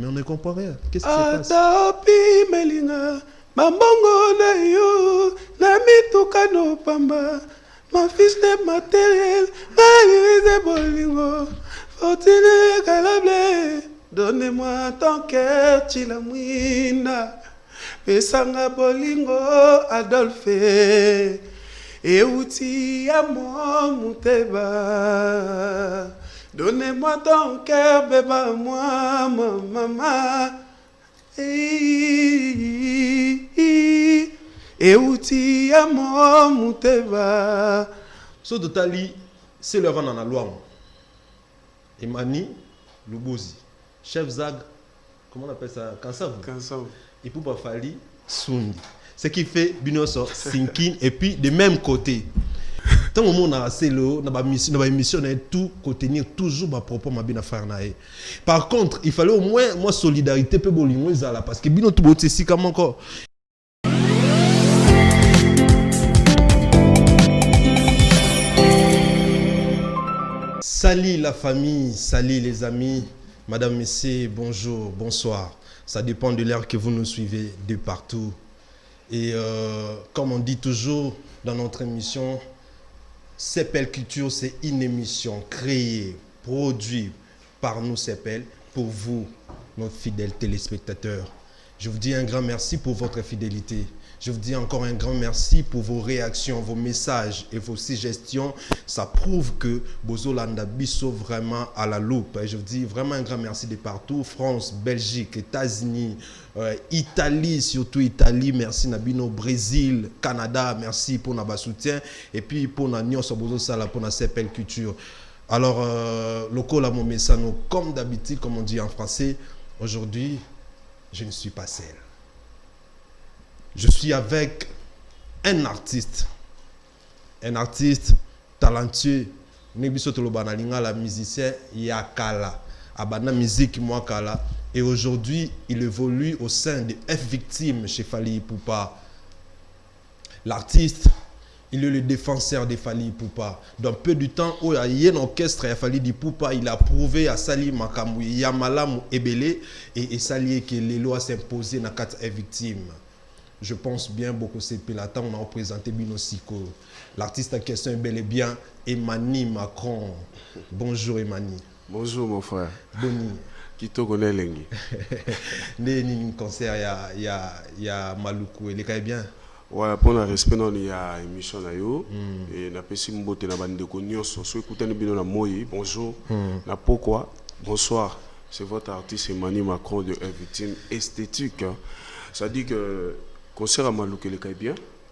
Mais on ne comprend rien. Qu'est-ce qui se passe? Atapi melinga, mambongo na yo, na mituka no pamba, ma fiche de matériel, malise bolingo, fortune calable, donnez-moi ton cœur, chilamwina, pesanga bolingo, Adolphe, et outi à moi, muteba. Donnez-moi ton cœur, bébé, moi, maman. Et outi à moi, muteba. So totali, c'est le rang dans la loi. Emani, Lubozi, chef Zag, comment on appelle ça? Kansav. Et pour Bafali, Sundi. Ce qui fait Binoso, Sinkin, et puis de même côté. Tant que on a assez l'eau, on a émission tout contenir toujours ma propre ma bien affaire nae. Par contre, il fallait au moins moi solidarité peu bolingo là parce que bino tout beauté si comme encore. Salut la famille, salut les amis, madame, messieurs, bonjour, bonsoir. Ça dépend de l'heure que vous nous suivez de partout. Et comme on dit toujours dans notre émission, CEPEL Culture, c'est une émission créée, produite par nous CEPEL pour vous, nos fidèles téléspectateurs. Je vous dis un grand merci pour votre fidélité. Je vous dis encore un grand merci pour vos réactions, vos messages et vos suggestions. Ça prouve que Bozolanda Bisso vraiment à la loupe. Et je vous dis vraiment un grand merci de partout. France, Belgique, États-Unis, Italie, surtout Italie. Merci Nabino, Brésil, Canada. Merci pour notre soutien. Et puis pour notre Nyon Bozosala, pour notre CEPEL Culture. Alors, local à mon message, comme d'habitude, comme on dit en français, aujourd'hui, je ne suis pas seul. Je suis avec un artiste talentueux, la musicien Yakala, Abana musique Mwakala, et aujourd'hui il évolue au sein de F Victime chez Fally Ipupa. L'artiste, il est le défenseur de Fally Ipupa. Dans peu de temps, où il y a un orchestre à Fally Ipupa, il a prouvé à Sali Makamou, Yamalam Ebele, et Sali que les lois s'imposaient dans 4 F Victime. Je pense bien beaucoup c'est Pelatan, on a représenté Bino Siko. L'artiste en question est bel et bien Emani Macron. Bonjour Emani. Bonjour mon frère. Boni. Qui te connaît l'engi. Né concert il y a Maluku, il est bien. Ouais, pour le respect il y a émission là yo et na pesi mbote na bande ko nyonso so écoutez bino na moyi. Bonjour. Na pourquoi? Bonsoir. C'est votre artiste Emani Macron de Victime Esthétique. Ça dit que concert à Maluku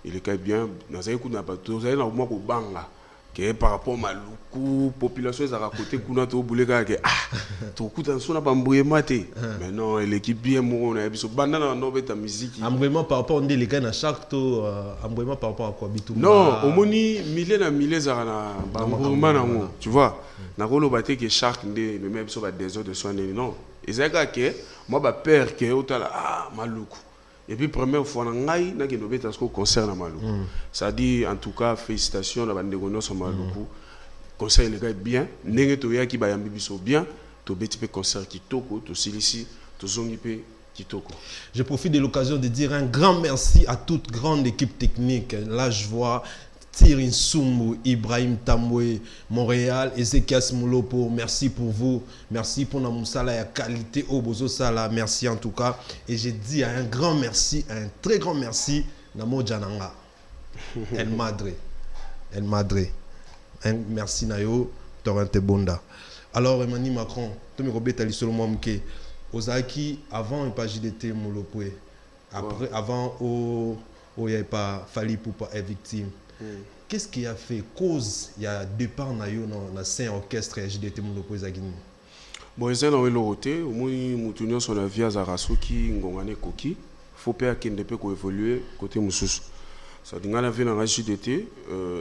il est bien, dans un coup n'a pas tout ça, au moins au banga que par rapport à Maluku population est à côté kuna to boulega que tout coup dans son pas mboué maté mais non l'équipe bien mon on a biso banda na no beta musique vraiment par rapport on dit les gars na chaque to vraiment par rapport à quoi bitou non au moni milliers za na bamboué na mo tu vois na rolo baté que chaque ndé même biso ba des autres de soins non et ça que moi ba père que otala Maluku. Et puis, première fois, on a eu un concert à Maluku. Ça dit, en tout cas, félicitations à Bandegono sur Maluku. Concert, les gars, bien. N'est-ce pas qui va y bien. Tu as un concert qui toko, tu silici, tu zongipe qui toko. Je profite de l'occasion de dire un grand merci à toute grande équipe technique. Là, je vois Tirin Soumou, Ibrahim Tamoué, Montréal, Ezekias Moulopo, merci pour vous, merci pour la moussala et la qualité au bozo sala, merci en tout cas. Et j'ai dit un grand merci, un très grand merci, Namo Jananga, El Madre, un merci Nayo, Torrente Bonda. Alors Emani Macron, tu me robes tali seulement que Ozaki avant une page d'été Moulopo, après avant il n'y a pas Fally Ipupa est victime. Qu'est-ce qui a fait cause il y a départ nayo na saint orchestre JDT Moulopo Zagini? Bon c'est dans le côté au moins mutunyo sur la via Zarasuki ngongane koki faut pas kende pe ko évoluer côté mususu ça dinga na vina na JDT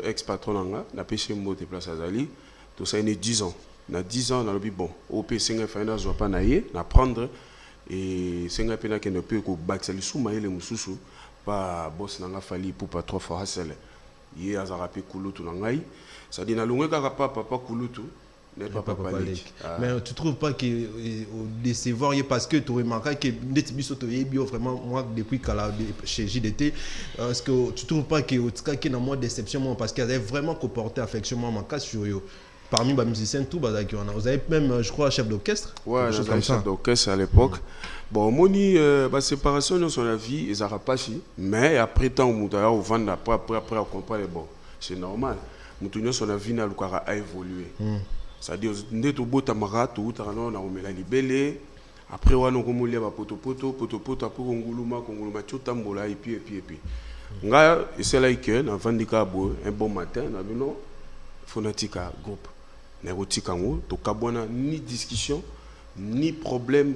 ex patron nga na pêché mbote place azali tout ça il 10 ans na 10 ans na lobi bon au PC nga faina zo pa na ye na prendre et senga pena kende pe ko baksali suma ile mususu pa boss nanga Fally Ipupa 3 fois hasele. Il a zarapé Kulutu nangai. Ça dit na lunga kaka papa Kulutu n'est pas Papa Lake. Mais tu trouves pas que au décevoir parce que tu remarques que vraiment moi depuis chez JDT, est-ce que tu trouves pas que au cas qui na moi déception parce qu'il avait vraiment comporté affectionnement ma cas sur eux. Parmi les musiciens, tout, vous avez même, je crois, chef d'orchestre. Ouais, j'avais chef d'orchestre à l'époque. Bon, moni, la séparation de son vie, ils n'ont pas si. Mais après tant, on vend après, on comprend, bon, c'est normal. Moutounio, son vie n'a a évolué. C'est-à-dire, on est au beau tamara, tout, on a la libellé. Après, on a un poto, après, on a tout tambola, et puis. C'est là que, on a vendu un bon matin, on a dit non, Phonatica groupe. Ni discussion, ni problème.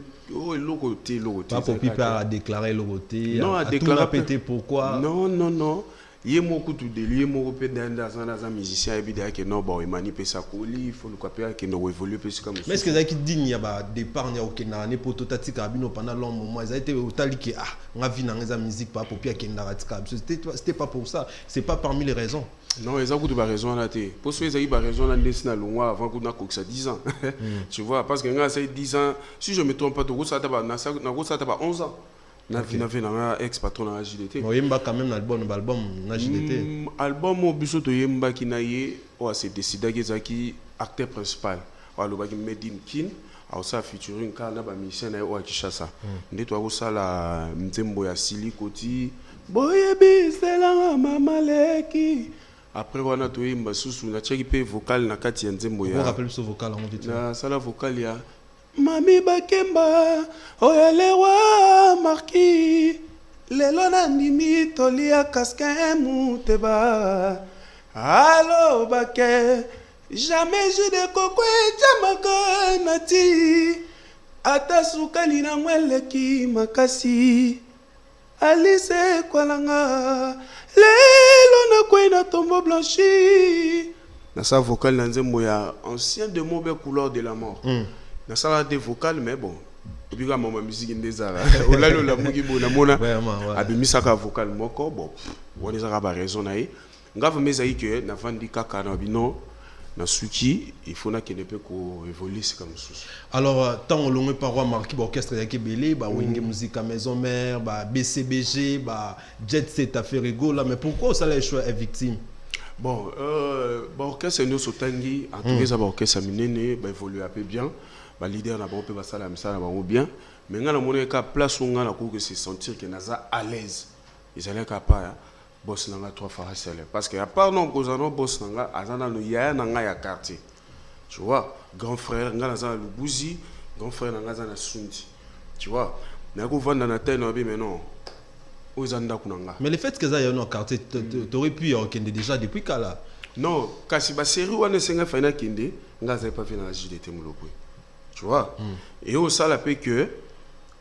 Pas pour Pipa à déclarer le côté. Non, à déclarer. Pété pourquoi? Non. Il y a beaucoup de délire, dans un musicien, et non, bon, il manipule sa colis, il faut le caper, qu'il ne évolue plus comme ça. Mais est-ce que vous dit qu'il y a des départ, il y a aucun année pour tout pendant long moment, ils ont été au tali que, on a vu dans la musique, pas pour Pierre qui c'était pas pour ça, c'est pas parmi les raisons. Non, ils ont beaucoup de raisons là. Pour ceux qui ont raison, avant qu'on a ça 10 ans. Tu vois, parce que quand c'est 10 ans, si je ne me trompe pas, ça a 11 ans. N'avait un ex-patron dans la JDT. Il y a quand même un album dans la JDT. Album au biso to yemba qui naie, c'est décidé que c'est acteur principal. Le baki Medin Kin, ça featuring car na ba musicien na o Kinshasa. Ndetwa ko sala mzembo ya Sili Koti. Boye bisela mama leki. Après on a to yemba susu na cheki pe vocal na kati ya nzembo ya. On rappelle ce vocal en vite. Na sala vocal ya Mami Bakemba, oyalewa marki, lelo nandimi tolia kaskin muteba. Allo Baké, jamais je de koko jamaka nati, atasukali na mweleki makasi, Alice kwalanga, lelo na kwena tombo blanchi. Na sa vocal na nzembo ya ancien de mauvais couleur de la mort. Na sala des vocales mais bon depuis que ma musique ndezala olalo la mugi bona mona abimisaka vocal moko bon on ezaka ba raison na ye ngava mezai que na vandi kaka na bino na suki il faut na kene pe ko évoluer c'est comme ça. Alors tant long paroi marqué orchestre ya Kebele ba wenge musique à maison mère ba BCBG ba Jet Set affaire ego là mais pourquoi ça les choix est victime? Bon orchestre nous sotangi en tout cas orchestre minene ba évoluer un peu bien. Le leader n'a pas pu passer la mission bien, mais quand on est à place où on a que se sentir que naza à l'aise, ils allaient capable boss nanga trois fois célèbre parce que à part non cause non boss nanga azana no ya nanga ya quartier. Tu vois, grand frère nanga naza le Bouzi, grand frère nanga naza na Sundi. Tu vois, na ko vendre na terre no mais non. Ozanda kunanga. Mais le fait que ça y a un quartier tu aurais pu déjà depuis kala. Non, kasi ba série wana senga fana kende, ngaza pas fait dans la JDT mulopwe. Tu vois, et au ça la paix que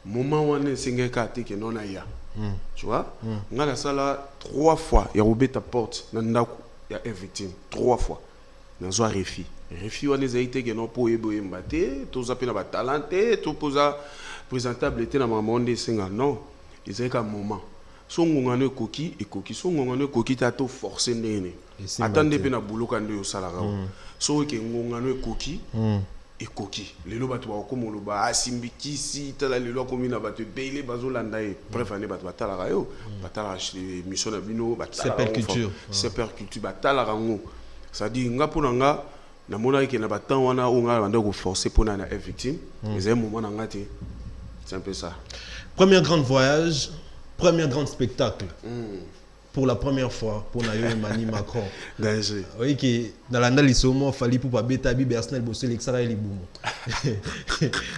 moment où on est singe kate que non aya. Tu vois, on a ça là 3 fois, il y a roubé ta porte, nandaku, il y a une victime 3 fois. Dans un refi on est été que non pour ébouer mbaté, tout ça pena ba talenté, tout posa présentable était dans ma monde singa non, ils étaient qu'un moment. Son ngongane koki et koki son ngongane koki ta to forcer néné. Attendez pena boulot quand yo salara. So que ngongane koki ekoki lelo bato ba ko moloba asimbikisi tala lelo ko mina bato beile bazolanda e bref ane bato batala rayo batala mission na bino batala super culture batala rango ça dit nga pona nga na mona ke na batan wana o nga banda ko forcer pona na victime mais un moment na ngati c'est un peu ça. Premier grand voyage, premier grand spectacle. Pour la première fois pour Nayo Mani Macron. Oui, qui dans la nalissomo fallait pour pas bêta bi personnel bosser l'extra et boum.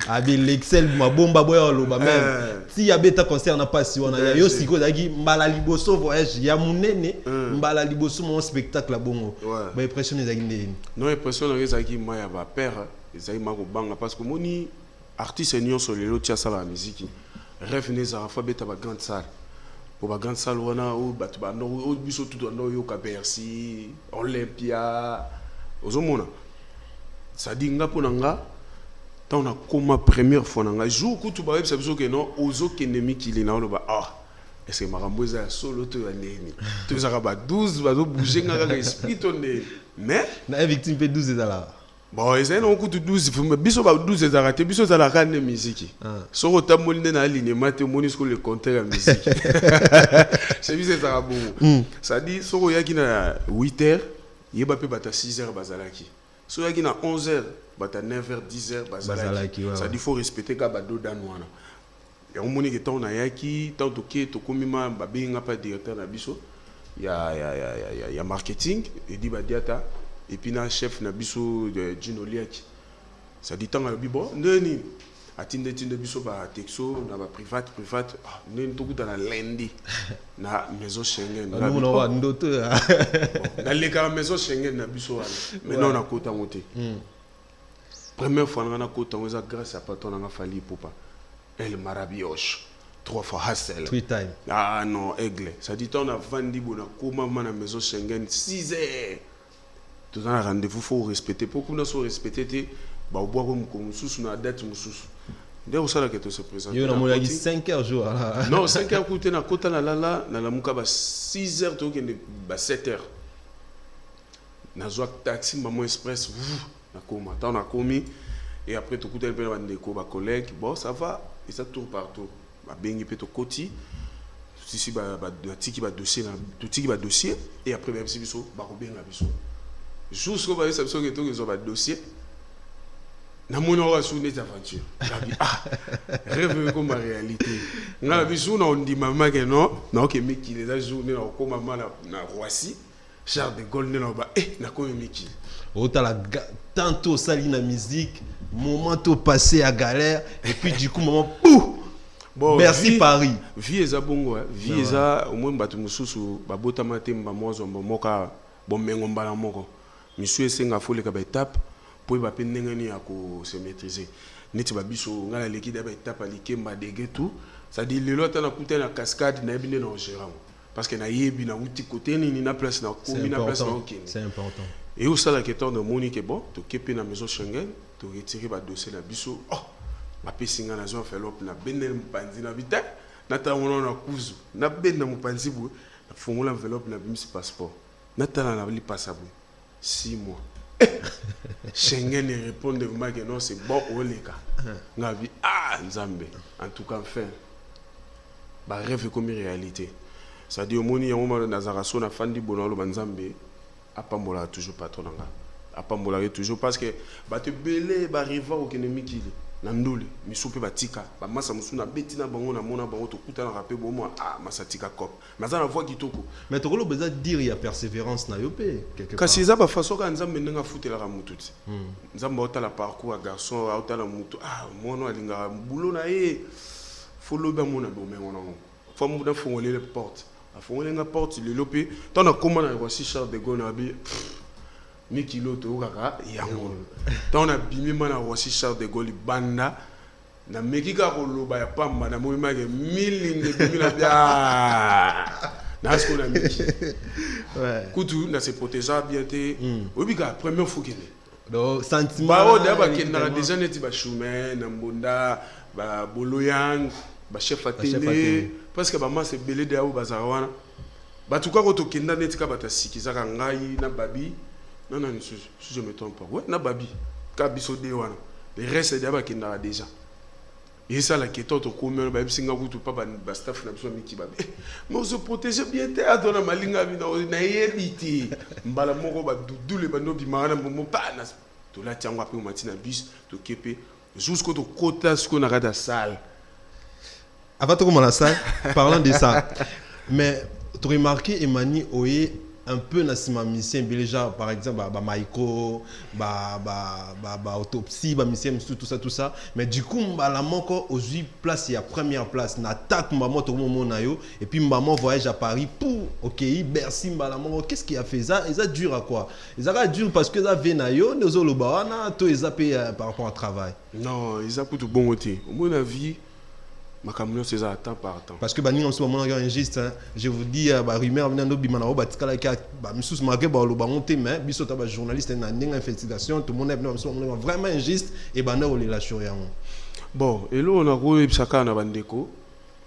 Abi l'excel ma bomba boya loba même. Si ya bêta concert na pas si on a yo siko dagi mbala liboso voyage ya munene mbala liboso mon spectacle la bongo. Ba impression les aginde. Non impression les zaki maya ba père ezai mako banga parce que moni artiste nion sur les lots tia ça la musique. Rêve les enfants bêta ba grande salle. Pour la grande salle, on a au biso tout on a eu Bercy, Olympia, aux hommes. Ça dit nga ponanga, tant on a comme première fois nga jour que tu vas c'est que non aux autres ennemis qui les na on va est-ce que marambo za solo to anemi. Tu ça ba 12 va bouger nga esprit tonné. Mais na victime fait 12 là. Bon, ils ont beaucoup de 12, mais biso ba 12 est arrêté, biso za la canne musique. So rota molinde na alignement te moni sur le compteur musique. C'est bizarre ça bon. Ça dit so yaki na 8h, yeba pe bata 6h bazalaki. So yaki na 11h, bata 9h, 10h bazalaki. Ça dit faut respecter ka bado danwana. Et on moni que tant na yaki, tant toké to komima ba benga pas directeur na biso. Il y a marketing et dit badiata. Et puis na chef na biso de Gino Liaki. Ça dit tant à bibo ndeni atinde biso ba texo na ba private ndeni to kuta na lundi na maison Schengen na no ndoto na leka maison Schengen na biso wala mais non na kota monté première fois na kota on grâce à patron na fali popa El Marabioche 3 fois Hassel 3 time ah non aigle ça dit tant na vandi bona koma na maison Schengen 6h. Tout un rendez-vous, il faut respecter. Pourquoi nous sommes respectés? Bah, au bois comme sous na date sous. D'ailleurs, ça là que tu se présente. Il y a 5 heures jour. Non, 5 heures côté na kota na la muka ba 6 heures to que ba 7 heures. Na zo taxi maman express na koma. Tant na komi et après tu côté le bandeko ba collègue. Bon, ça va et ça tourne partout. Ba bengi peto koti. Si ba tiki ba dossier na tiki ba dossier et après même si biso ba ko benga biso. Jusqu'au bout de cette dossier, na mon aura des aventures. Rêve comme ma réalité. Na biso na on dit maman que non, na ok mec qui les a journée na comme maman na Roissy, Charles de Gaulle na ba na comme mec. Tantôt sali na musique, moment tout passé à galère et puis du coup maman pou. Bon, merci Paris. Vie eza bongo, vie eza au moins batu mususu ba botama temba mozo moka bon mengo mbala moko. Monsieur Senga faut les étapes pour ba pendengani ya ko se maîtriser. Neti ba biso ngala l'équipe ba étape ali kemba dege tout. Ça dit le lot na kuta na cascade na bine na gérant. Parce que na yebi na outi côté ni na place na komi na place na okini. C'est important. Et au sala que tant de monique bon, to kepi na maison Schengen, to retirer ba dossier na biso. Oh, ba pesinga na zo enveloppe na benel mpanzi na vita. Na ta wona na kuzu. Na ben na mpanzi bu. Na fongola enveloppe na bimisi passeport. Na ta na li passable. 6 mois. Schengen répond de moi que non, c'est bon au les cas. Navi ah Nzambe. En tout cas, enfin, bah rêve comme réalité. Ça dit au monde il y a un moment Nazaraso na fandi bonalo Nzambe. Apambola toujours patron nga. Apambola toujours parce que bah te belé bah riva au ennemi qui na ndole misupe batika ba masa musuna betina bango na mona bango to kuta na rapé bomo ah masatika cop maza na voix kitoko mais to kolo beza dire il y a persévérance na yopé quelque part kasi za ba façon ka Nzambe ndenga futela ka mututi Nzambe otala parcours à garçon otala mutu ah mono alinga boulot na ye follow ba mona bo mengo na ngo fo mu da fongole les portes a fongole nga porte le lopé tant na comment na Roissy Charles de Gaulle na bi Miki loto kaka yango tant na bimi mana Roissy Charles de Gaulle banda na meki ka koloba ya pamba na mo image 1000 bimi la bia na ce qu'on a miki ouais kutu na se protéger bien té obika première fois kene donc sentiment ba o da ba kena déjà neti ba choumen na mbonda ba boloyang ba chef à télé parce que ba ma se belé de au bazarawana ba tuka ko to kenda neti ka bata sikizaka ngai na babi. Non, si je ne me trompe pas. Ouais, na babi. Kabiso de wana. Le reste d'abord qui n'a déjà. Et ça la question to comme ba bisinga kutu pa ba staff na biso miki ba. Mais on se protège bien te adona malinga bina na yebiti. Mbala moko ba dudule ba no bimana mo pa na to la tiangwa pe matina bus to kepe jusqu'au to kota ce qu'on a dans la salle. Avant de commencer la salle, parlant de ça. Mais tu remarqué Emani Oye un peu na sima mission déjà par exemple ba Maiko ba autopsie ba mission tout ça mais du coup la moko aujourd'hui place il y a première place na tête maman tout moment na yo et puis maman voyage à Paris pour OK Bercy la moko qu'est-ce qui a fait ça et ça dure à quoi ils a dur parce que ça vient na yo nous lo ba na to ils a payé par rapport au travail non ils a tout bon côté au moins la vie ma camion c'est ça temps par temps parce que bani en ce moment là injuste hein. Je vous dis ba rumeur venant no bimana o batikala ka ba misus marqué ba lo ba monter mais biso ta ba journaliste na ndinga investigation tout le monde est venu en ce moment vraiment injuste et ba na o les lâcher rien bon et là on a ko ebsaka na bandeko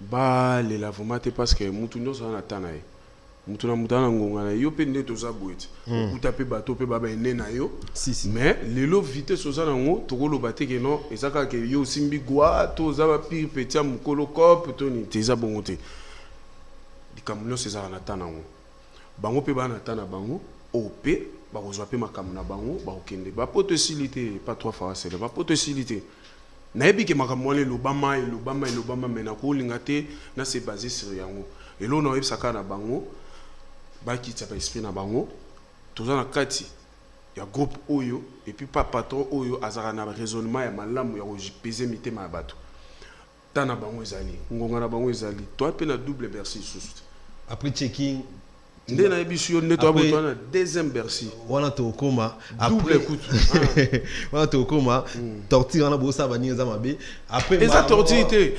ba les lavemate parce que mutu nyo ça na tanae mutu na mutana ngonga na yo pe nde toza boete okuta pe bato pe baba ene na yo mais lelo vitesse oza nango tokoloba te ke non ezaka ke yo simbi gwa to oza ba pire petit mukolo cop to ni te eza bongo te likambo nyonso ezaka na ta nango bango pe bana ta na bango ope bakozwa pe makambo na bango bakokende bapoto esili te pas trois fois asele bapoto esili te nayebi ke makambo wana elobama me nakolinga te na se basé sur yango elo na oyebisaka na bango bakitisa baesprit na bango toza na kati ya groupe oyo et puis pas patron oyo azaka na raisonnement ya malamu ya kojipese mitema ya bato ta na bango ezali ngonga na bango ezali toi pe na double Bercy lisusu après checking nde na yebi suyo nde toa na deuxième Bercy wana tokoma double kutu wana tokoma tortille wana bosa bani eza mabe après eza tortille te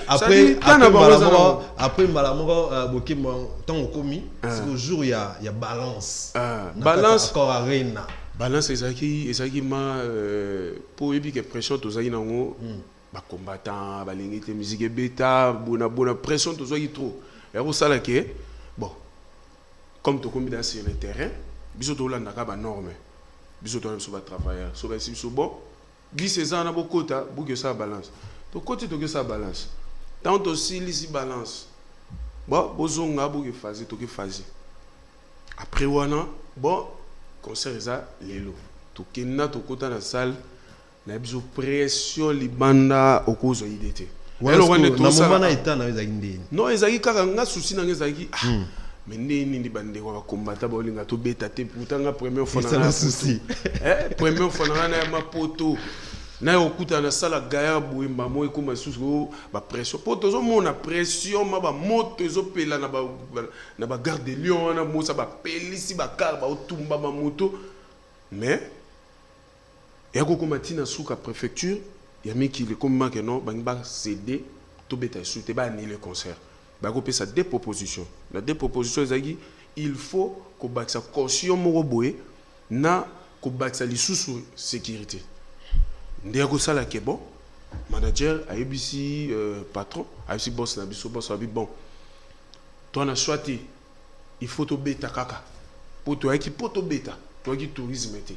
après malamoko bokema tant komi c'est au jour ya balance balance encore arena balance ezaki ma pour yebi que pression tozaki nango ba combattant balingi te musique beta bona pression tozaki trop ya kosala ke bon comme tu combines sur le terrain, biso to landa ka ba norme, biso to so ba travailleur, so ba so bon, bis ça na bokota, bouge ça balance. To côté to que ça balance. Tant aussi lisi balance. Bon, bozonga bouge phase to que phase. Après wana, bon, concert ça lelo. To kenna to kota na salle, na biso pression libanda okozo idete. Alors on est tout ça. Na moment na état na ezaki ndeni. Non, ezaki kaka nga souci na ezaki mais nini bande ko combattre ba linga to beta te pourtant première fois na souci première fois na ma poto na okuta na sala gaya buimba mo ko masusu ba pression poto zo mona pression ma ba moto zo pela na ba garde de lion na mo sa ba pelisi ba car ba otumba ba moto mais ya ko komatina suka préfecture ya miki le comme que non ba céder to beta souté ba ni le concert. Bago sa deux propositions. La deux propositions il faut que baksa caution moko boye na ko baksa lisusu sécurité. Ndeko sala ke bon manager ABC patron ABC boss na biso boss abi bon. Toi na choisi il faut to beta kaka. Pour toi qui poto beta, toi qui tourisme té.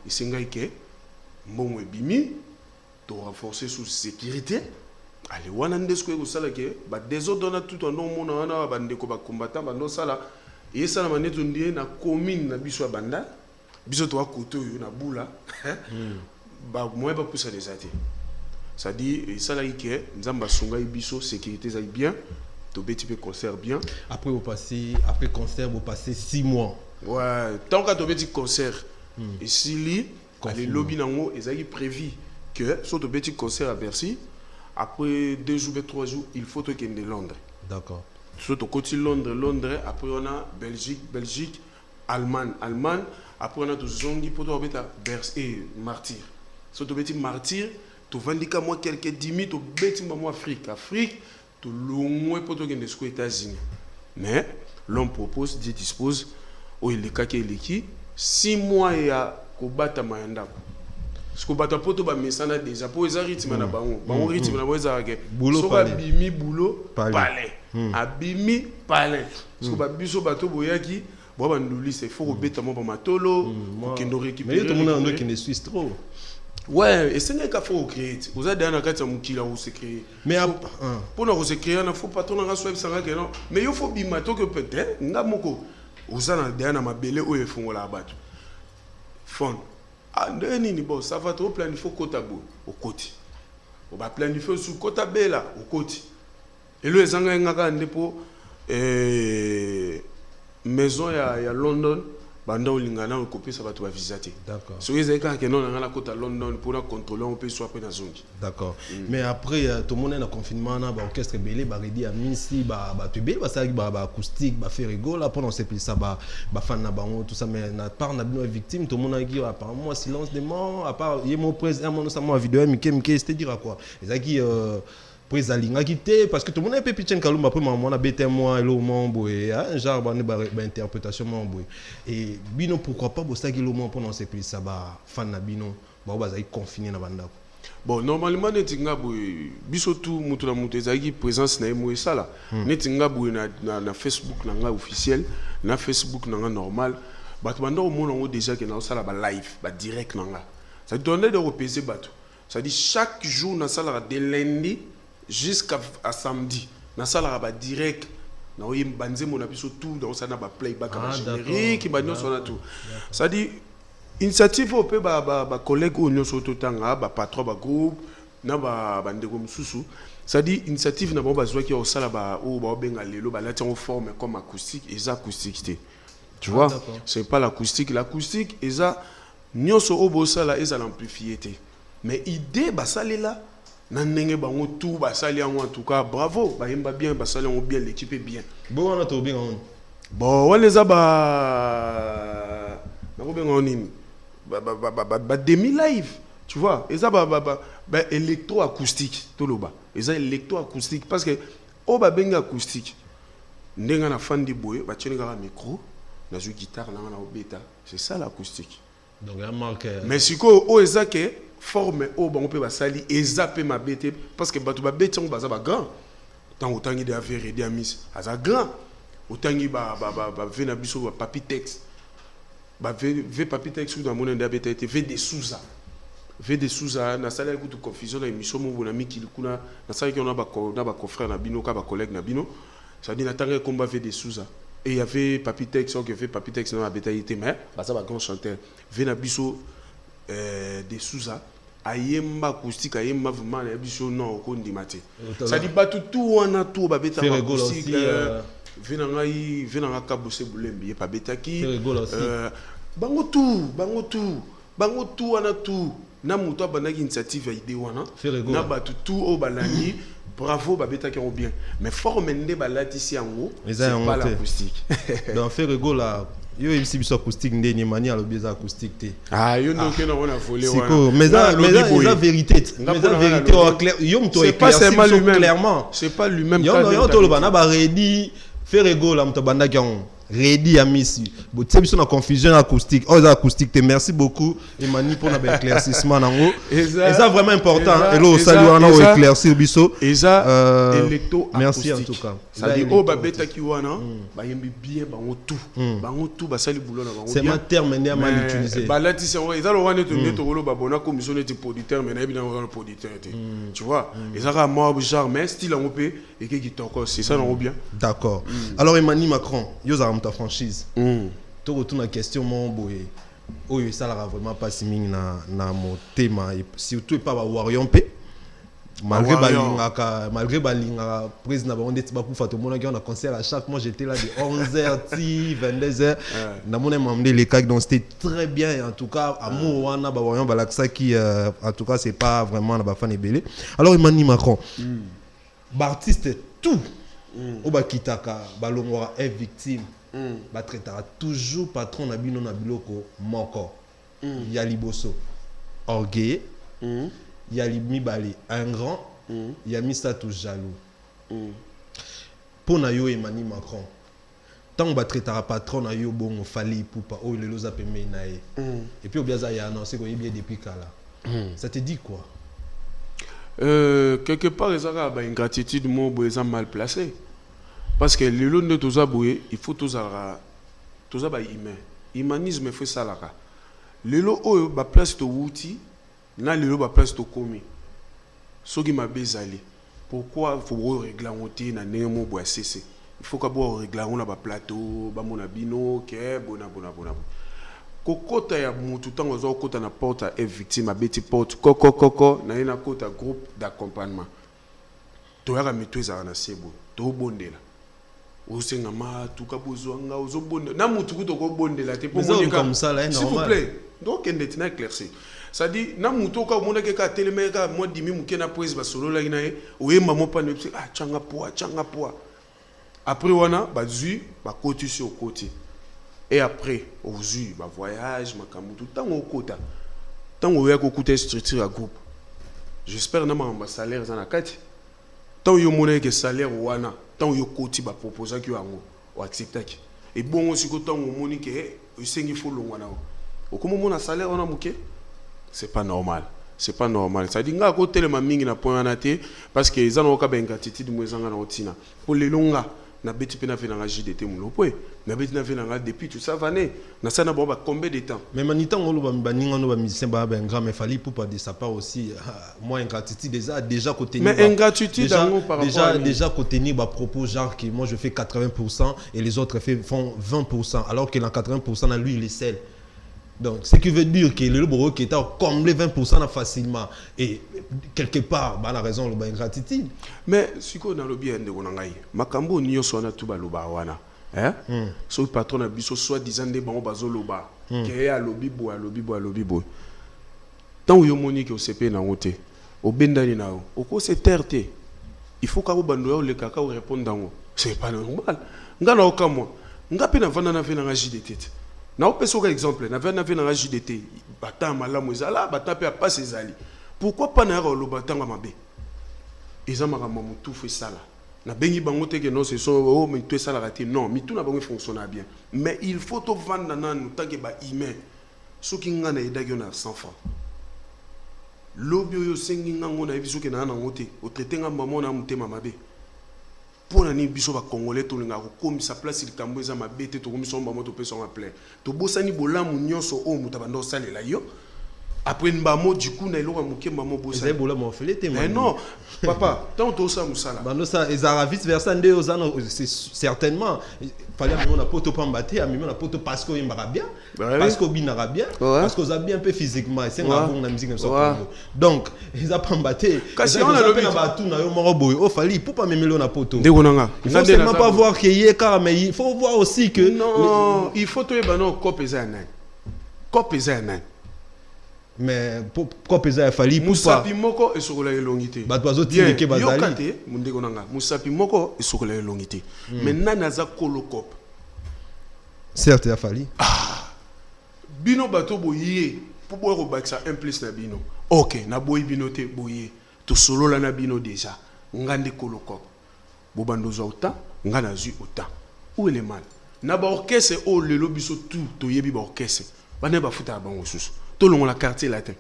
Isenga ke mbongo ebimi to renforcer sous sécurité. Allez, wana ndesko ko sala ke ba désordre na tout en mona wana ba ndeko ba combattant ba ndo sala et ça na maneto ndie na commune na biso banda biso to akoto yo na bula ba moye ba poussa des athées ça dit et ça là ke nzamba sunga biso sécurité ça bien to beti pe concert bien après concert vous passez 6 mois ouais tant que to beti concert et si li les lobby nango ezaki prévu que so to beti concert à Bercy. Après 2 jours, 3 jours, il faut qu'il y ait de Londres. D'accord. Surtout côté Londres, après on a Belgique, Allemagne. Après on a tout Zongi pour toi et Martyr. Surtout petit Martyr, tu vendiques moi quelques 10 000, tu bêtis moi Afrique, tu loin pour toi qu'il aux États-Unis. Mais l'homme propose, Dieu dispose, il est caqué qui 6 mois et à combattre Mayanda. Ce que bata poto ba mesana déjà pour les rythme na bango rythme na boza ke so ba bimi boulot palais abimi palais ce que ba biso bato boyaki bo ba nduli c'est faut rebeta mo ba matolo qui nous récupérer mais tout le monde qui ne suit trop ouais et c'est n'est faut créer vous avez dans kati mukila ou se créer mais pour nous se créer na faut patron na so sanga ke non mais il faut bima to que peut-être ngamoko uzana dans ma belé o efongola bato fond. Ah, bon, ça va trop planifier au côté au côté. On va planifier sous côté là au côté. Et le zanga ngaka ndepo maison ya London, banda olingana on copie ça va te visiter. D'accord. So ils ezaka que non na côté London pour contrôler on peut soit après na zone. D'accord. Mais après tout le monde est en confinement na ba orchestre belé ba redi à Minsi ba tu belé ba ça ba acoustique ba faire rigole là pendant c'est plus ça ba fan na bango tout ça mais na part na bino victime tout le monde a dit apparemment silence des morts à part yé mon président mon sama vidéo Mickey c'était dire quoi. Ezaki présalinga quitté parce que tout le monde est peu pitchen kalumba après moi na bête moi et le mombo et un genre ba interprétation mombo et bino pourquoi pas bosaki le moment pendant c'est plus ça ba fan na bino ba bazai confiné na banda. Bon, normalement, netinga boy, bisotu mutu na mutu ezaki présence na emo esala. Netinga boy na Facebook na nga officiel, na Facebook nanga normal bato banda au monde déjà que na sala ba live ba direct nanga ça donne de repéser bato ça dit chaque jour na sala de lundi jusqu'à samedi na sala ba direct na oyim banze mon abiso tout dans ça na ba playback ba générique ba nyonso na tout ça dit initiative au pe ba collègue au nyonso totanga ba patron ba groupe na ba ndeko mususu ça dit initiative na ba bazwa ki au sala ba o ba benga lelo ba lati en forme comme acoustique et acoustique tu vois c'est pas l'acoustique et ça nyonso o bo sala et ça l'amplifier mais idée ba sala là na ndenge bango tout ba sala en tout cas bravo ba yemba bien ba sala bien l'équipe est bien bon on a to bien bon on les a ba na ko benga nini ba demi live tu vois et ça ba électroacoustique tout le bas et ça électroacoustique parce que o ba benga acoustique ndenga na fandi boye ba tchenga micro na jouer guitare na bêta c'est ça l'acoustique donc il y a marqué mais siko o ezake forme o bango pe basali ezape ma bêté parce que batu ba bêté on baza ba grand tant autangi de affaire et amis aza grand autangi ba vena biso ba papitex ba ve papitex ou dans mon enda bêté ve de Souza na sala ku confusion na émission mo bonami ki kuna na sala ki on a ba confrère na bino ka ba collègue na bino ça dit na tanga combat ve de Souza. Et il y avait Papitex, qui fait Papitex dans la bêtalité, mais ça va grand chanteur. Venabiso de Souza, ayemba acoustique, ayemba vraiment, abiso non au compte dimate. Ça dit pas tout on a tout, babeta acoustique. Venanga kabose boulembi, pas bêta qui. Bango tout on a tout. Na muto banaki initiative idée wana. Na batu tout au balani. Bravo, babeta qui ont bien. Mais formender balati ici en haut, c'est pas l'acoustique. Donc, fait rigolo là. Yo ici biso acoustique ndeni mani à l'objet acoustique té. Ah, yo donc on a volé. C'est quoi? Mais la vérité. Mais la vérité au clair. Yo m'to éclairci clairement. C'est pas lui-même. Yo to le bana ba ready. Fait rigolo là m'to banda qui ont ready à Messi. Bon, tu sais biso na confusion acoustique. Oh, acoustique té. Merci beaucoup Emani pour notre éclaircissement nango. Et ça vraiment important. Et là salut on a éclaircir biso. Et ça électro merci en tout cas. Ça dit oh babeta ki wana ba yembi bien bango tout ba sali boulot na bango. C'est un terme mal utilisé. Ba lati c'est ça le wana to neto golo ba bona commission de producteur mais na bi na le producteur tu vois. Et ça ra moi genre mais style en opé et qui toko c'est ça non bien. D'accord. Alors Emmanuel Macron, yo za ta franchise. To retourne la question mon boy. Oui, ça la vraiment pas si ming na mon thème et surtout pas ba warion pe. Malgré balinga président ba ondeti ba kufa to mona ki on a concert à chaque mois j'étais là de 11h 22h na mona m'emmener les cacs donc c'était très bien et en tout cas amour wana ba warion ba laksa qui en tout cas c'est pas vraiment na ba fan ebelé. Alors Emmanuel Macron artiste tout au ba kitaka ba longora est victime ba traitera toujours patron na bino na biloko moko ya liboso orgueil il y a Mibali, un grand, il y a Misatou jaloux. Pour Nayo Emmanuel Macron, tant que traiter un patron, Nayo bon, fallait pour pas, oh, le loza pemé nae. Et puis, au biaza, il y a annoncé qu'il y a bien depuis là. Ça te dit quoi? Quelque part, il y a une gratitude, moi, mal placé. Parce que le long de tout ça, il faut tout ça humain. Humanisme fait ça là. Le long où il place de outil, na lelo ba place to komi soki mabezali pourquoi faut régler monter na nemo boa cc il faut ka bo régler on na ba plateau ba mona bino ke bona kokota ya mutu tango zo kota na porte est victime a beti porte koko na ina kota groupe d'accompagnement to ya mitu za na sebo to bondela osenga ma tuka bozwanga ozobonde na mutu ko bondela te pour comme ça là s'il vous plaît donc endetna éclairci. Ça dit, na muto ka mona ke ka telemeka moi dimi muke na prise ba solo la ina e oyemba mo pa ne ah changa poa après wana ba zui ba côté sur côté et après au zui ba voyage makamutu tango kota tango ya ko kuta structure à groupe j'espère na ma salaire za na kati tango yo mona ke salaire wana tango yo koti ba proposer ki yango o acceptaki et bon aussi ko tango moni ke o sengi fo longwana o komo mona salaire wana muke. C'est pas normal. C'est pas normal. Ça dit, nga ko tellement mingi na point anaté parce que ils ont ka ben gratitude mo ezanga na otina. Pour les longa, na beti pe na fait na JDT mulopwe na beti na fait na depuis tout ça vané na ça na bon combien de temps mais manitant on ba ninga no ba musicien ba ben grand mais fallait pour pas de sa part aussi moi ingratitude déjà côté mais ingratitude déjà côté ni ba propos genre que moi je fais 80% et les autres font 20% alors que dans 80% là lui il est seul. Donc, ce qui veut dire que le bureau qui est comme les 20% facilement. Et quelque part, bah, la raison, c'est ingratitude. Mais si on a le bien de Gonangaï, Makambo n'y a pas tout baloba wana. Hein? So patron a biso soit disant des bons bazo loba. Qui est à lobby boy. Tant où yomoni que au CP na ngote, au bendani na au ko c'est terre. Il faut qu'au bando le kaka ou répondre dans. C'est pas normal. Ngana okamo. Ngapi na vana na vena na JDT. Na opeso ka exemple na vena na JDT bata malamu ezala bata pe pas ezali pourquoi pas na lo batanga mabe ezamaka mamutu fait ça là na bengi bango te que non ce sont oh mais tout ça la raté non mais tout na bango fonctionne bien mais il faut to vendre nanu tant que ba humain ce qui ngana edagio na 100 francs lobio yo sengi ngango na biso ke na ngote o traiter nga maman na mutema mabe pour nani biso ba congolais to linga ko komisa place likambo eza mabete to komisa mbamo to pesa en plein to bosani bolamu nyonso o mutabando salela yo après mbamo du coup na eloko muke mbamo bosani c'est bolamu ofele te mais non papa tant to ça musala bando ça ezara vice versa nde ozana certainement fallait amener na poto pambaté amener na poto parce que imbara bien parce que binara bien parce que oza bien un peu physiquement c'est nga bon na musique comme ça donc ils a pambaté kasi on a le na ba tout na yo moko boy o fallait pour pas memelo na poto ndekonanga il faut seulement pas voir qu'il y a car mais il faut voir aussi que non il faut to ebano copeza na mais pourquoi pesa fallait pour pas musapi moko esokola elongité ba tozo tire ke bazali yokate mundeko nanga musapi moko esokola elongité mais nana za kolokop certes ya fallait bino bato boyé pour boire au bac ça un plus na bino OK na boy bino te boyé to solo la na bino déjà ngande kolokop bo bandozo autant ngana zu autant où est le mal na ba orchestre o lelo biso tout to yebi ba orchestre bana ba futa bango susu tout le monde la quartier latin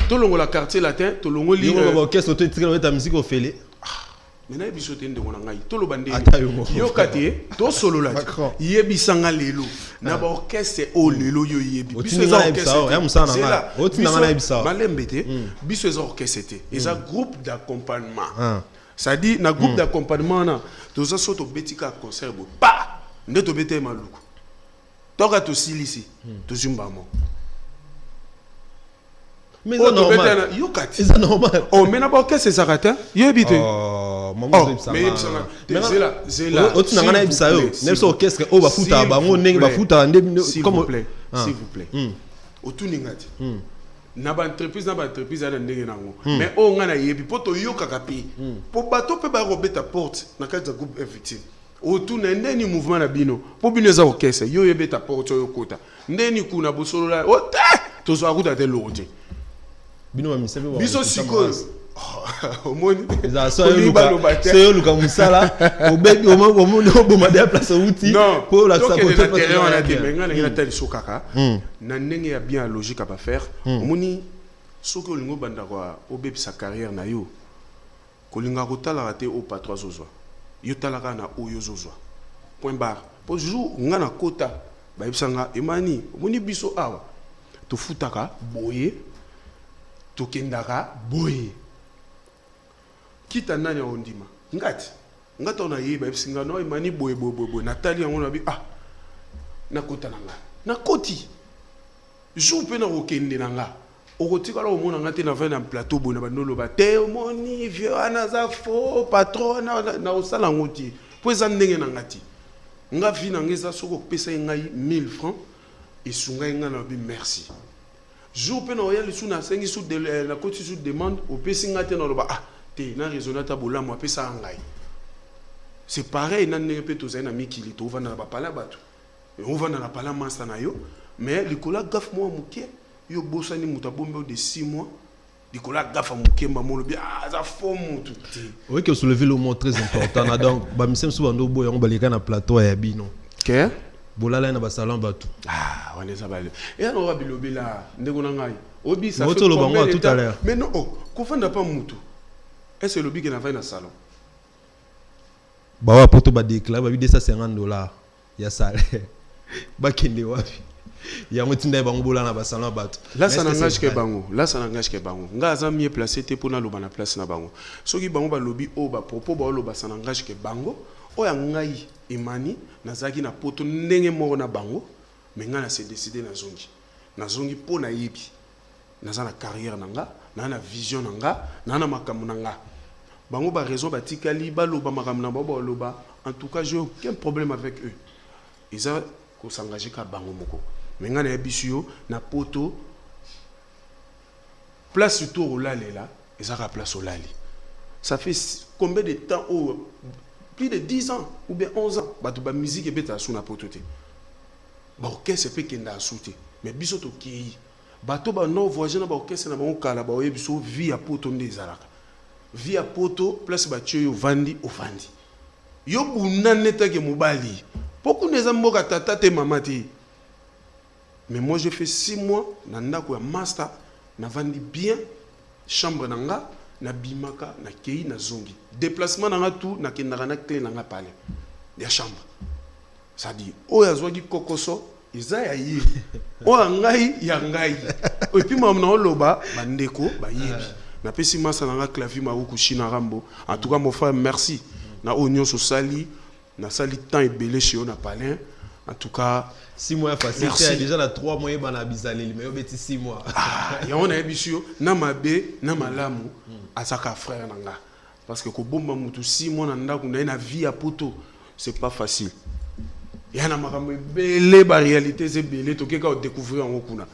tout le monde la quartier latin tout le monde li orchestre to tirer ta musique au félé mais na biso te ndeko na ngai to lo bande yo kate to solo la yebi sanga lelo na ba orchestre o lelo yo yebi biso za orchestre ya musana nga otina nga na ebisa malembete biso za orchestre eza groupe d'accompagnement ça dit na groupe d'accompagnement na to za soto betika concert bo pa ndeto bete maluku toka to silisi to zimbamo mais c'est normal c'est normal oh mais na ba orchestre ça rata yo ebite mais zela otina nga na ebisa yo nelso orchestre o ba futa bango ndenge ba futa comme s'il vous plaît otuningati na ba entreprise ana ndenge nango mais o nga na yebi poto yoka kapi po bato pe ba robeta porte na kati za groupe effectif autour ndeni mouvement na bino po bino za orchestre yo yebeta porte yo kota ndeni kuna bosolo la o te to zo akuta te loje bino ba misebe wa biso siko omoni za so yo luka musala obebi omoni oboma de place outi pour la sa côté parce que on a dit mais ngana tali sokaka na ndenge ya bien logique à faire omoni soko lingo banda kwa obebi sa carrière na yo kolinga kotala raté au patron zozwa yo talaka na oyo zozwa point barre pour jour ngana kota ba ibsanga emani omoni biso awa to futaka boye to kendaka boye kita nani ondima ngati ona yeba ibsinga no emani boye natali yango na bi na kota nanga na koti jour pe na okende nanga okotika la omona ngate na vena plateau bona bandolo ba te omoni vieux ana za faux patron na osala ngoti po eza ndenge na ngati nga vi na ngeza soko pesa ngai 1000 francs et sunga nga na bi merci jour pe na oya le suna sengi sous de la koti sous demande au pesa ngate na loba te na raisonnata bola mo pesa ngai c'est pareil na ndenge pe to za na mikili to vanda na ba pala bato on vanda na pala masa na yo mais likola gaf mo muke yo bosani muta bombe de 6 mois dikola gafa mukemba molo bi za fo mutu oui que soulever le mot très important donc ba misem souvent ndo boya on balika na plateau ya bino que bolala na ba salon batu on est ça ba et on va bilobela ndeko na ngai obi ça fait combien tout à l'heure mais non ko fanda pas mutu est-ce le bi que na va na salon Bah poto ba déclaré ba $250 ya salaire. Ba kende wapi. Ya motinda ba ngobola na ba salon bato. Là ça n'engage que bango. Là ça n'engage que bango. Nga za mieux placé te pour na loba na place na bango. Soki bango ba lobby o ba propos ba loba ça n'engage que bango. Oya ngai Imani nazaki na poto ndenge moko na bango. Mais nga na se décider na zongi. Na zongi po na yebi. Naza na carrière nanga, na vision nanga, na makambo nanga. Bango ba raison ba tikali ba loba makambo na ba loba. En tout cas, j'ai aucun problème avec eux. Ils ont ko s'engager ka bango moko. Mais nga na yebisio na poto place surtout au lali là, ils ont la place au lali. Ça fait combien de temps plus de 10 ans ou bien 11 ans ba to ba musique ebeta sous na poto te. Ba orchestre pe kenda souté. Mais biso to ki bato ba no voyager na ba orchestre na ba kala ba yebiso vie à poto ndezalaka. Vie à poto place ba tio vandi au vandi. Yo buna neta ke mobali. Beaucoup de gens mboka tata te mama te. Mais moi j'ai fait 6 mois na ndako ya master na vandi bien chambre nanga na bimaka na kei na zongi. Déplacement nanga tout na kendaka na clé nanga pale. Ya chambre. Ça dit oya zwaki kokoso iza ya yi. Oya ngai ya ngai. Et puis maman na loba bandeko ba yebi. Na pesi masa nanga clavier ma ukushina rambo. En tout cas mon frère merci. Na oignon so sali na sali temps et belé chez on a palin. En tout cas 6 mois facile, c'est déjà la 3 mois bana bizaleli mais obeti 6 mois. Ah, ya on a ebisio na mabe na malamu asaka frère nanga. Parce que ko bomba mutu 6 mois na ndako na vie à poto, c'est pas facile. Ya na makambo belé ba réalité c'est belé to keka découvrir en okuna.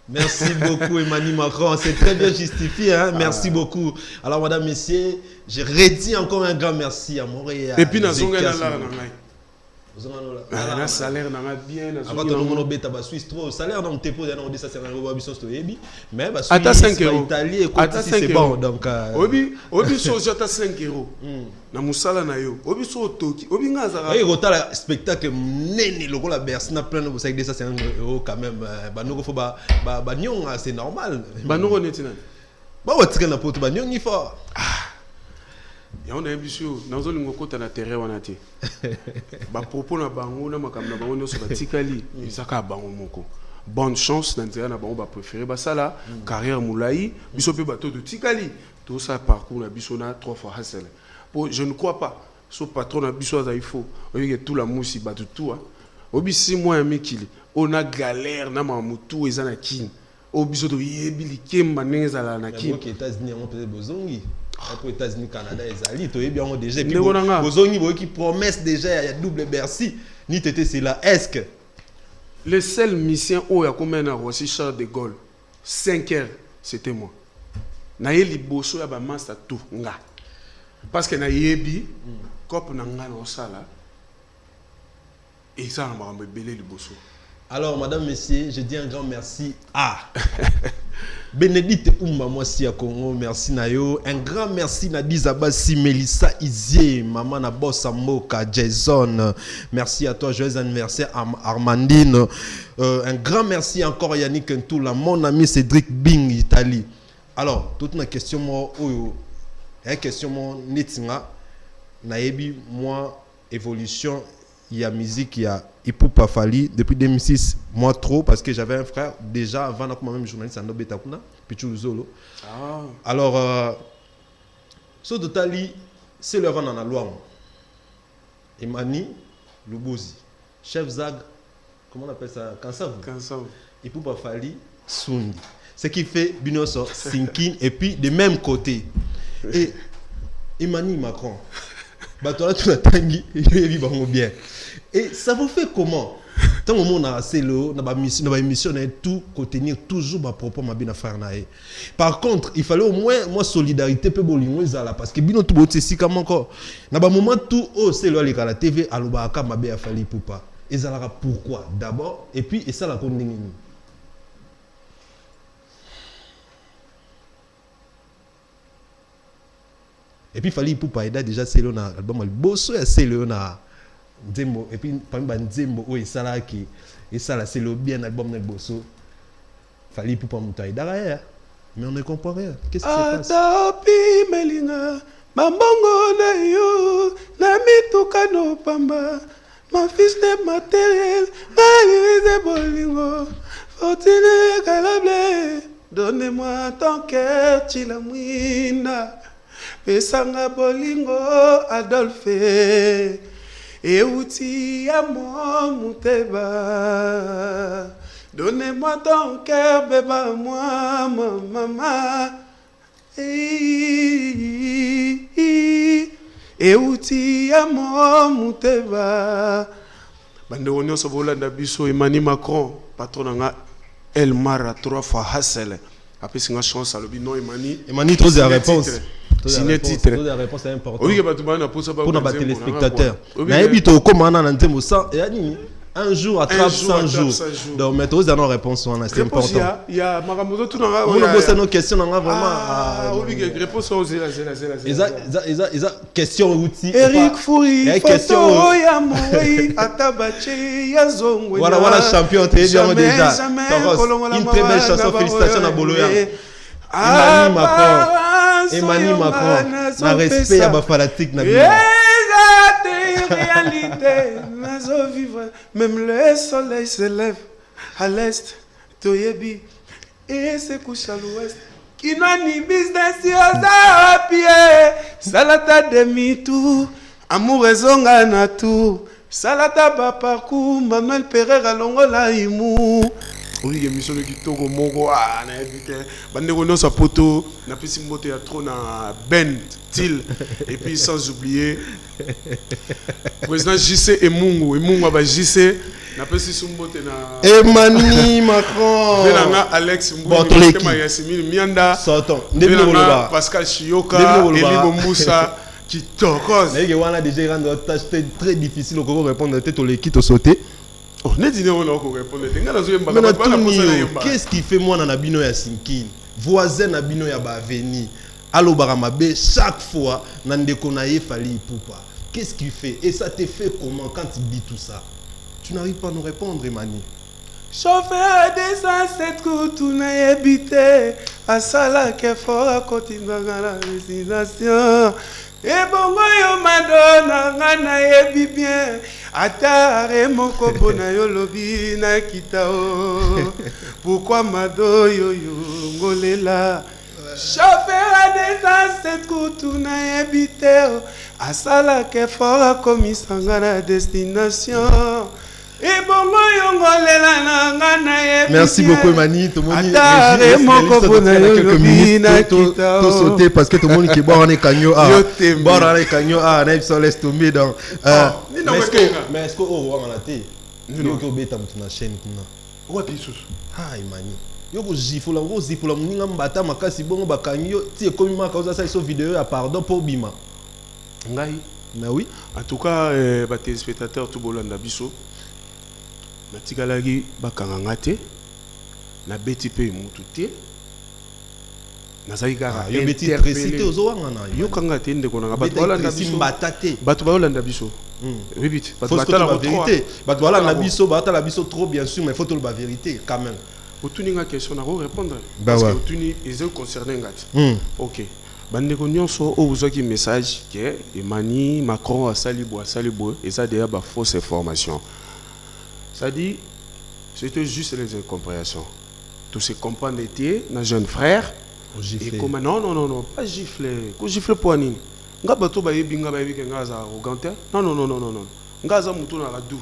Merci beaucoup Emmanuel Macron, c'est très bien justifié hein? Merci beaucoup. Alors madame messieurs, je redis encore un grand merci à Montréal. Et puis na zonga na la ngai. Un salaire n'a bien. Avant tout le monde bêta ba Suisse trop salaire dans te pose dans ça c'est un gros biso to yebi mais ba Suisse Italie écoute c'est bon donc obi so jota 5 euros na musala na yo obi so toki obi ngaza et rota spectacle nene loko la Bercy na plein de ça avec 250 euros quand même ba noko faut ba nyonga c'est normal ba noko netina ba watika na poto ba nyongi fort ya on a ambitieux nazo lingo kota na terrain wana te ba propos na bango na makambo na bango nyoso batikali isaka bango moko bonne chance na terrain na bango ba préféré ba sala carrière moulai biso pe bato de tikali tout ça parcours na biso na 3 fois hassel pour je ne crois pas so patron na biso za il faut oye tout la musi ba tout hein obi 6 mois mikili on a galère na mamutu ezana kin obiso to yebili kemba neza la na kin les États-Unis ont peut-être bozongi pour les États-Unis, Canada, ils ont bien déjà. Puis ils qui promesse déjà, il y a double Bercy. Ni tété c'est là. Est-ce que le seul mission où il y a combien de Rossi Charles de Gaulle 5 heures, c'était moi. Naye liboso ya ba master tout nga. Parce que na yebi cop na nga na sala. Et ça m'a belé liboso. Alors madame messieurs, je dis un grand merci à Bénédicte Oumba Mwasi à Congo, merci Nayo. Un grand merci Nadi Zabasi, Melissa Izier, maman na bossa Moka, Jason. Merci à toi, joyeux anniversaire Armandine. Un grand merci encore Yannick Ntoula, mon ami Cédric Bing, Italie. Alors, toute ma question, moi, question, moi, Netinga, Naebi, moi, évolution, il y a musique, il y a Ipoupa Fali depuis 2006, moi trop, parce que j'avais un frère déjà avant d'être même journaliste à Nobetakuna, Pichou Zolo. Alors, ce totali, c'est le avant dans la loi. Emani Lubozi, chef Zag, comment on appelle ça? Kansav. Ipoupa Fali, Sundi. Ce qui fait Binoso, Sinkin, et puis de même côté. Et Emmanuel Macron. Bah toi là tu as tangi et vivre bien. Et ça vous fait comment? Tant que on a assez l'eau, on a émission, on a tout contenir toujours ma propre ma bien faire naé. Par contre, il fallait au moins moi solidarité peu bolingo là parce que bino tout beau c'est si comme encore. Na ba moment tout oh c'est là la TV aloba ka ma bien fallait pour pas. Et ça là pourquoi? D'abord et puis et ça la condamner. Et puis il fallait pour pas aider déjà c'est là album le bosso c'est là Nzembo et puis parmi les Nzembo où il s'ala qui et ça là c'est le bien album de bosso fallait pour pas monter derrière mais on ne comprend rien qu'est-ce qui se passe Atapi melinga Mambongo na yo, na mituka no pamba. Ma fiche de matériel, réaliser bolingo. Fortune calable, donnez-moi ton cœur, chilamwina. Pesanga bolingo, Adolphe. Et outil à moi, Mouteba. Donnez-moi ton cœur, bébé, moi, ma maman. Et outil à moi, Mouteba. Bande Onyo Sovolanda Biso, Emmanuel Macron, patron nga El Mara 3 fois Hassel. Après, c'est une chance à l'objet, non, Emmanuel. Emmanuel, trop de réponses. Signé titre. Trop de réponses, c'est important. Oui, pour nos téléspectateurs. Mais il y a comment on a un jour attrape 100 jours. Donc, mais tous nos réponses, c'est important. Il y a Maramoto tout dans la. On a posé nos questions, on a vraiment. Oui, réponse aux ils ont question outil. Eric Fouri, question. Voilà, champion, tu es déjà. Une très belle chanson, félicitations à Boloya. Emmanuel Macron, na respect à ma fanatique na bien. Réalité, vivre. Même le soleil se lève à l'est, Toyebi, et se couche à l'ouest. Qui n'a ni business, à pied. Salata demi-tour, amour raison à tout. Salata ba parcours, Manuel Pereira longola imou. Oui, émission de Kitoko Mogo, na évité. Bande Renault sa poto, na pisi mbote ya trop na Ben Til. Et puis sans oublier président JC Emungu ba JC na pisi sumbote na Emmanuel Macron. Benanga Alex Mbouki, Tema Yasimini Mianda. Sortons. Benanga Pascal Chioka, Elibo Moussa qui tokos. Mais on a déjà rendu tâche très difficile au répondre tête au l'équipe au sauter. Qu'est-ce qui fait moi dans Nabino ya Sinkin, voisin Nabino ya Baveni, allo baramabe chaque fois nandeko na ye fali poupa. Qu'est-ce qui fait et ça te fait comment quand tu dis tout ça? Tu n'arrives pas à nous répondre, Emmanuel. Chauffeur descend cette route na habité à sala que fort continuer la destination. Et bon yo madonna ngana yebi bien atare moko bona yo lobi na kitao. Pourquoi mado yo ngolela chauffeur descend cette route na habité à sala que fort commisanga la destination. Merci beaucoup Emmanuel, tout le monde quelques minutes tout sauter parce que tout le monde qui boit en cagnon laisse tomber dans mais est-ce que on va la télé nous que beta mutuna chaîne kuna ouais bisus ah Emmanuel yoko zifula ngo zifula muninga mbata makasi bongo bakanyo ti ekomi maka ça so vidéo ya pardon pour bima ngai mais oui en tout cas ba téléspectateurs tout bolanda biso na tikalaki bakanganga te na beti pe mutu te nazali kaka yo beti précité ozowanga na yo kanga te ndeko na bato balanda biso bato balanda biso oui vite bato batala la vérité bato balanda biso batala biso trop bien sûr mais faut tout la vérité quand même otuninga question na répondre parce que otuni ils sont concernés ngati OK bandeko nyonso o bozaki message que Emmanuel Macron a salibo et ça déjà ba fausse information. Ça dit, c'était juste les incompréhensions. Tout se comprendre était nos jeunes frères. Et comme non, pas gifler. Qu'on gifle pour nini? Nga bato ba yebi nga ba yebi nga za arrogante. Non. Nga za mutu na radu.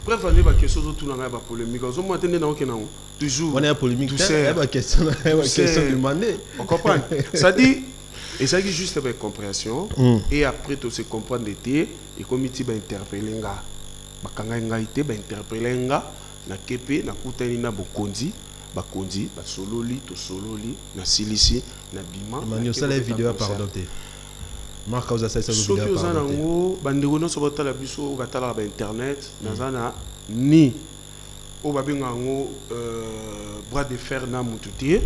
Bref, on est ba question zo tout na ba polémique. Zo mo attendre na okena toujours. On est à polémique. C'est ba question demandée. On comprend. Ça dit et ça dit juste la compréhension et après tout se comprendre était et comme il va interpeller nga. Bakanga ngaite ba interpeller nga na kepe na kutani na bokonzi bakonzi ba sololi to sololi na silisi na bima Emmanuel ça la vidéo pardonné Marc cause ça vidéo pardonné soki bandeko no sobota la biso batala ba internet nazana ni o babenga ngo bras de fer na mututie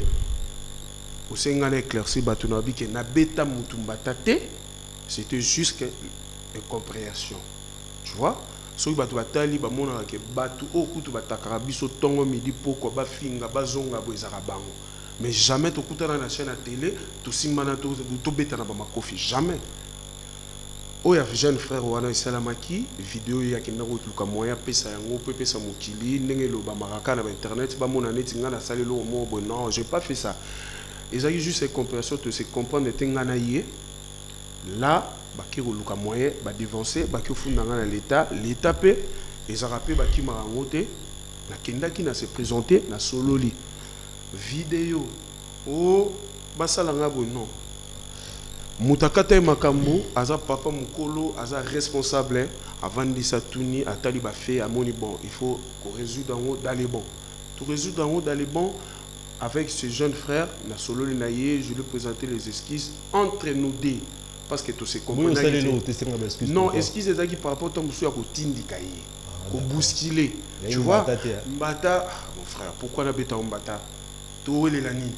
o senga na éclairci batu na bike na beta mutu mbatate c'était juste une compréhension tu vois. So batu batali ba mona ke batu okutu batakara biso tongo midi poko ba finga bazonga bo ezaka bango mais jamais tu écoutes dans la chaîne à télé, tu simbana tu beta na ba makofi, jamais. Oya jeune frère wana isalamaki vidéo ya kinda ko tuka moya pesa yango pe pesa mokili ndenge lo ba maraka na internet ba mona neti nga na salelo mo bon non, j'ai pas fait ça. Ils ont juste cette compréhension de se comprendre tengana yé là ba ki ko luka moya ba dévancer ba ki funda na l'état pe ils ont rappelé ba ki marangote na kinda ki na se présenter na sololi vidéo oh basala nga bon non. Mutakata makambo aza papa mukolo aza responsable avant de s'atourner à taliba fait à moni bon il faut qu'on résoudre en haut dans les bons tout résoudre en haut dans les bons avec ce jeune frère na solo naye je lui présenter les esquisses entre nous deux parce que tout se comprend non esquisses ezaki par rapport à musu ya kotindika ye ko bousculer tu vois mbata mon frère pourquoi na beta mbata to le lani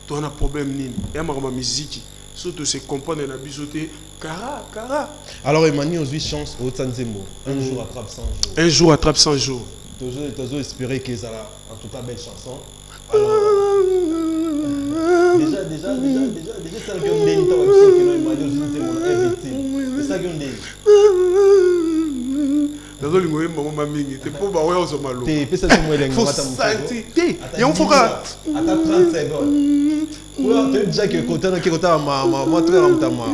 to on a problème nini ya ma musique surtout se comprendre na bisoté cara. Alors Emmanuel aujourd'hui chance au Tanzembo. Un jour attrape 100 jours. Un jour attrape 100 jours. Toujours espérer que ça en tout cas belle chanson. Alors déjà ça que on est dans que Emmanuel aujourd'hui mon invité. C'est ça qu'on dit. Nazo lingoye maman mingi te po ba oyo zo malo. Te pesa so mo lengo mata mo. Te ya on foka ata 30 secondes. Pour te dire que côté na kota ma très ramtama.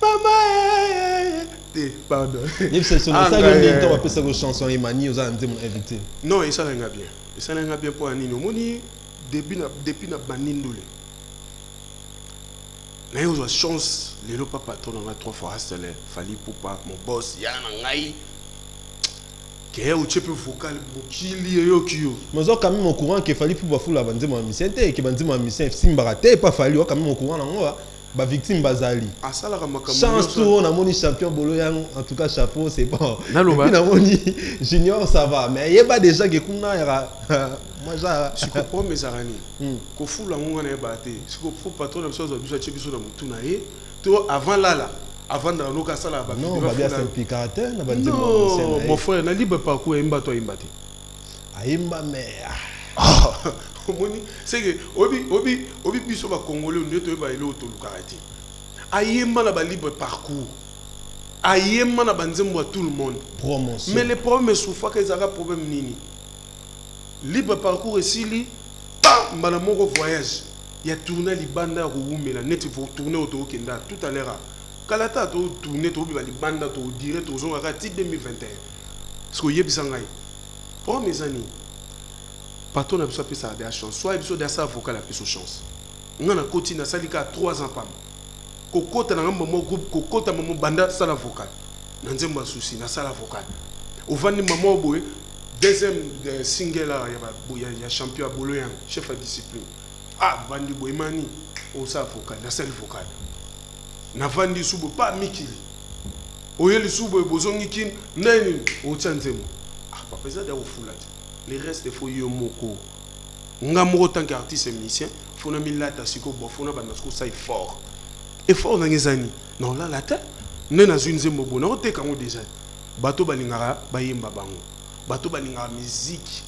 Maman te pardon. Ni c'est ça qu'on dit on va pesa go chanson Emmanuel aux andi mon invité. Non, ça lenga bien. Ça lenga bien pour anino moni depuis na banindole. Na yo chance lelo papa patron na 3 fois salaire fali pour pas mon boss ya na ngai que o chepe vocal bokili yo kio mais quand même au courant que fali pour ba fula banzema mission te que banzema mission simbarate pas fali quand même au courant na ngo ba victime bazali asala ka makambo chance tout na moni champion bolo yang en tout cas chapeau c'est bon na moni junior ça va mais il y a pas déjà que kuna ya moi je comprends mes arani ko fula ngo na ba te ce ko patron na chose biso chepe so na mutu na ye to avant là avant de nous casser la non ba bien simplificateur na banzema non mon frère na libre parcours imba to imbate aimba mais c'est que obi biso ba congolais ndeto ba ile otolukarati ayemba na ba libre parcours ayemba na banzembo à tout le monde promotion mais les problèmes souffrent que ça a problème nini libre parcours ici pa mbala moko voyage ya tourner libanda ruumela net faut tourner auto kenda tout à l'heure kalata to tourner to bi ba libanda to dire to zonga ka 2021 parce que yebisa ngai pour mes amis patron na biso pesa de chance soit biso de sa vocal la pesa chance ngana koti na salika 3 ans pam kokota na ngamba mo groupe kokota mo banda sala vocal na nzemba souci na sala vocal au vandi maman boye deuxième single ya champion boloyan chef de discipline ah vandi boye mani au sa vocal na sala vocal na vandi subo pas mikili oyeli subo bozongi kin nani o tsanzemo ah pas pesa da ofulati les restes faut yo moko nga moko tant qu'artiste et musicien faut na milata siko bo faut na banasco ça fort effort na ngezani non là la tête ne na une zembo bona o te kango déjà bato balingara bayemba bango bato balingara musique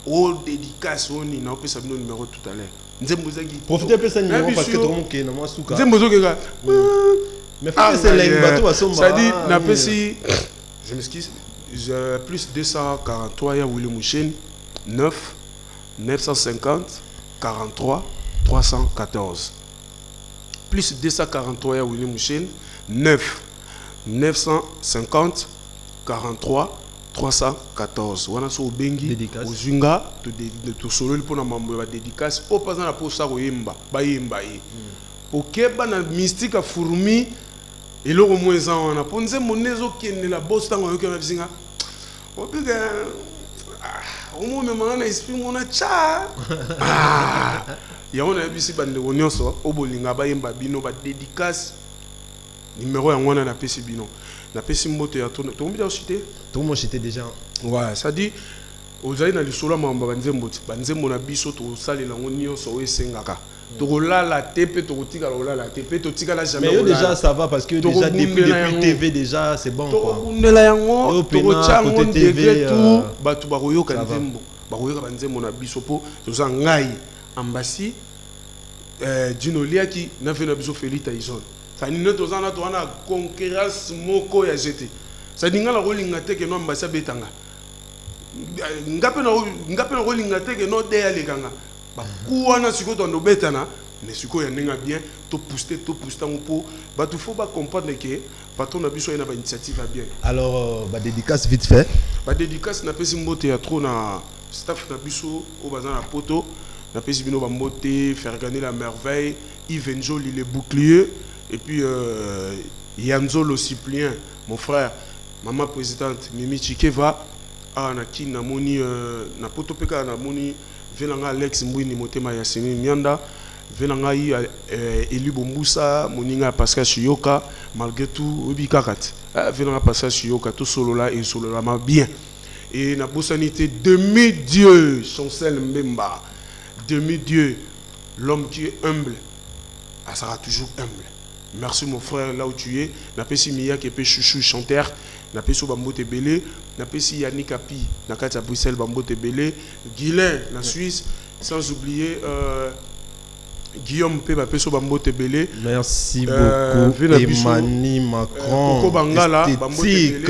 all dédicace oni na opesa bino numéro tout à l'heure nzembo zaki profitez pesa numéro parce que tout le monde ke na moi souka nzembo zokeka mais faut que c'est là bato basomba ça dit na pesi je m'excuse plus 243 ya William Mouchen 9 950 43 314 plus 243 ya William Mouchen 9 950 43 314 wana so bengi ozunga to solo pour na mambo ba dédicace au pas na posa ko yemba ba yemba yi okeba na mystique a fourmi eloko mweza wana ponze monezo kende la boss tango yoke na bisinga opiga omo me mangana esprit mona cha ya ona bisi bande onyoso obolinga ba yemba bino ba dédicace numéro ya ngona na pesi bino na pesi mbote ya to mbia cité tout moi cité déjà ouais ça dit ozali na lisolo mamba banzembo na biso to salela ngonyoso esengaka la TP la TP jamais mais déjà ça va parce que déjà depuis TV déjà c'est bon quoi côté TV tout batu baroyoka nzembo bakoyeba banzembo na biso po toza ngai ambasi Dino Liaki na fait na biso Félix Tyson ça ni ne toza na to na concurrence moko ya jeté ça dinga la rolinga te ke no ambasi betanga ngape na rolinga te ke no de ya lekanga ba kuwana siko to ndo betana mais siko ya ninga bien to pousser po ba tout faut ba comprendre que patron na biso ina ba initiative bien. Alors ba dédicace vite fait. Ba dédicace na pesi mbote ya trop na staff na biso au bazan na poto na pesi bino ba mbote faire gagner la merveille Yves Njoli les boucliers et puis Yanzolo Cyprien mon frère maman présidente Mimi Chikeva na kina moni na poto peka na moni velanga Alex Mbwini motema ya Simi Mianda velanga Eli Bombusa moninga Pascal Chiyoka malgré tout obikakat velanga Pascal Chiyoka tout solo là et solo là bien et na bosanité demi-dieu Chancel Mbemba demi-dieu l'homme qui est humble sera toujours humble. Merci mon frère là où tu es na pesi Mia qui est chouchou chanteur na pesi Bambote Belé na pesi Yannick Api na kati ya Bruxelles Bambote Belé Guilain la Suisse sans oublier Guillaume P Bapeso Bambote Belé. Merci beaucoup Emmanuel Macron Coco Bangala Bambote Belé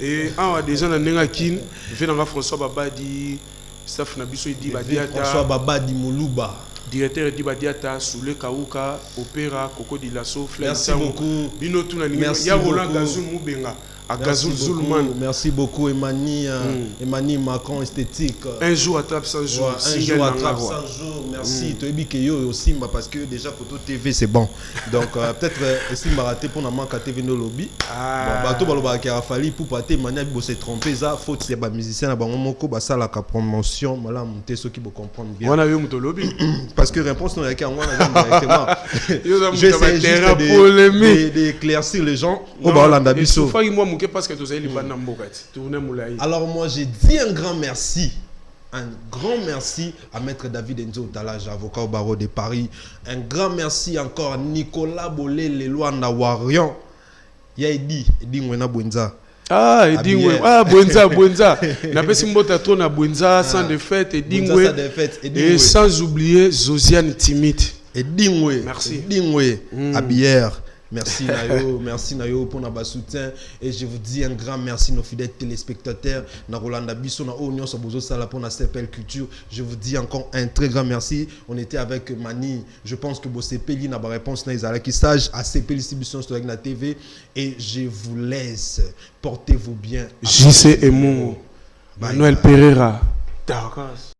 et déjà na nenga kin venanga François Babadi staff na biso idi Badiata François Babadi Moluba directeur di Badiata Soule Kauka Opéra Coco Dilasso merci beaucoup bino tuna ninga ya Roland Gazou Mubenga à Gazou Zulman. Merci beaucoup Emmanuel Macron esthétique. Un jour attrape 100 jours. Un jour attrape 100 jours. Merci. Tu es bien aussi parce que déjà photo TV c'est bon. Donc peut-être si m'a raté pour na manque TV no lobby. Bato baloba ki afali pour pater Emmanuel bo se tromper ça faute c'est ba musicien na bango moko ba sala ka promotion mala monter ceux qui vont comprendre bien. On a vu mon lobby parce que réponse non yaki moi directement. J'essaie juste d'éclaircir les gens au Hollande biso. Parce que tu as alors moi j'ai dit un grand merci à Maître David Enzo Talage, avocat au barreau de Paris. Un grand merci encore à Nicolas Bolé Leloanda Warian. Il a dit Mwena Bwenza. Bwenza. Na pesi mbota to na Bwenza sans défaite et sans oublier Josiane Timide. Et Dingwe. Merci. Dingwe à Bière. Merci Nayo pour notre soutien et je vous dis un grand merci nos fidèles téléspectateurs na Rolanda Bisso na Union Sobozo Sala pour la CPL Culture. Je vous dis encore un très grand merci. On était avec Mani. Je pense que Bossepeli n'a pas réponse na Isala qui sage à CPL distribution sur la TV et je vous laisse. Portez-vous bien. JC Emo. Manuel Pereira. D'accord.